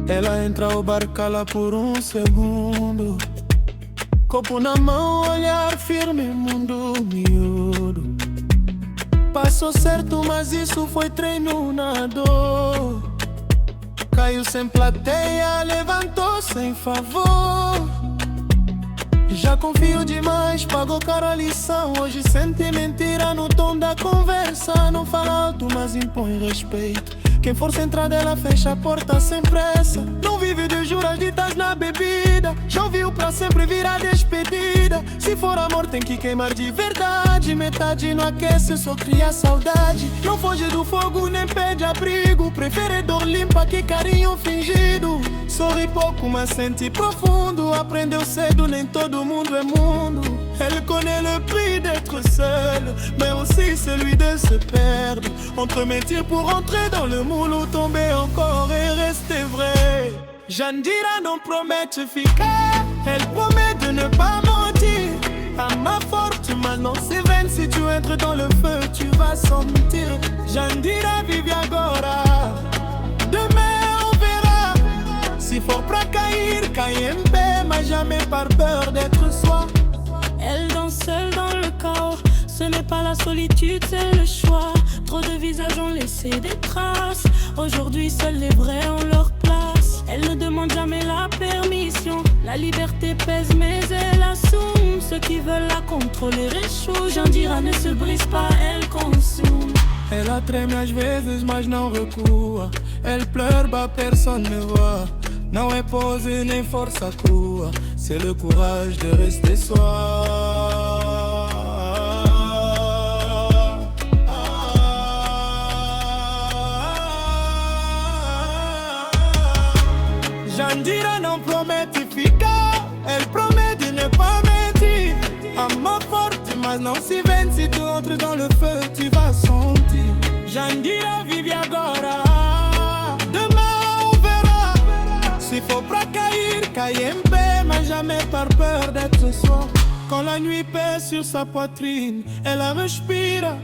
Ela entra ao bar, cala por segundo. Copo na mão, olhar firme, mundo miúdo. Passou certo, mas isso foi treino na dor. Caiu sem plateia, levantou sem favor. Já confio demais, pagou caro a lição. Hoje sente mentira no tom da conversa. Não fala alto, mas impõe respeito. Quem força a entrada, ela fecha a porta sem pressa. Não vive de juras ditas na bebida. Já ouviu pra sempre virar despedida. Se for amor tem que queimar de verdade. Metade não aquece, só cria saudade. Não foge do fogo, nem pede abrigo. Prefere dor limpa que carinho fingido. Sorri pouco, mas sente profundo. Aprendeu cedo, nem todo mundo é mundo. Elle connaît le prix d'être seule, mais aussi celui de se perdre. Entre mentir pour entrer dans le moule ou tomber encore et rester vrai. Jandira non promet te ficar, elle promet de ne pas mentir. À ma forte maintenant c'est vain, si tu entres dans le feu tu vas sentir. Jandira vive agora, demain on verra. Si fort pra cair, cair en paix, mais jamais par peur d'être soi. Elle danse seule dans le chaos. Ce n'est pas la solitude, c'est le choix. Trop de visages ont laissé des traces. Aujourd'hui, seuls les vrais ont leur place. Elle ne demande jamais la permission. La liberté pèse, mais elle assume. Ceux qui veulent la contrôler échouent. Jandira ne se brise pas, elle consume. Ela treme às vezes, mas não recua. Elle pleure, bah personne ne voit. Não é pose nem força crua. C'est le courage de rester soi. Jandira non promet te ficar. Elle promet de ne pas mentir. À ma forte, mas não se vende. Si tu entres dans le feu, tu vas sentir. Jandira vive agora. Demain on verra. S'il faut pas cair, cair en paix, mais jamais par peur d'être soi. Quand la nuit pèse sur sa poitrine, elle la respire,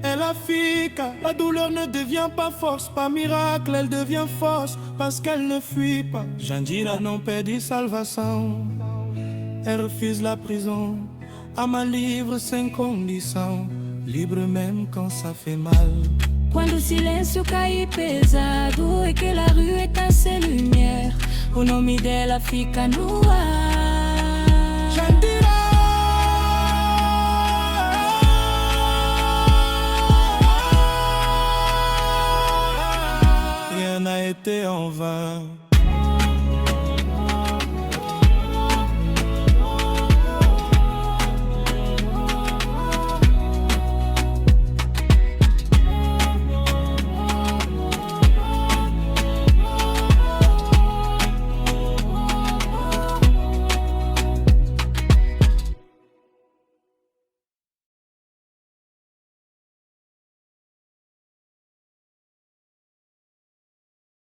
elle la fica. La douleur ne devient pas force, pas miracle, elle devient force parce qu'elle ne fuit pas. Jandira non pede salvação, elle refuse la prison. Ama livre sem condição, libre même quand ça fait mal. Quando o silêncio cai pesado e que a rua éteint ses lumières, o nome dela fica no ar.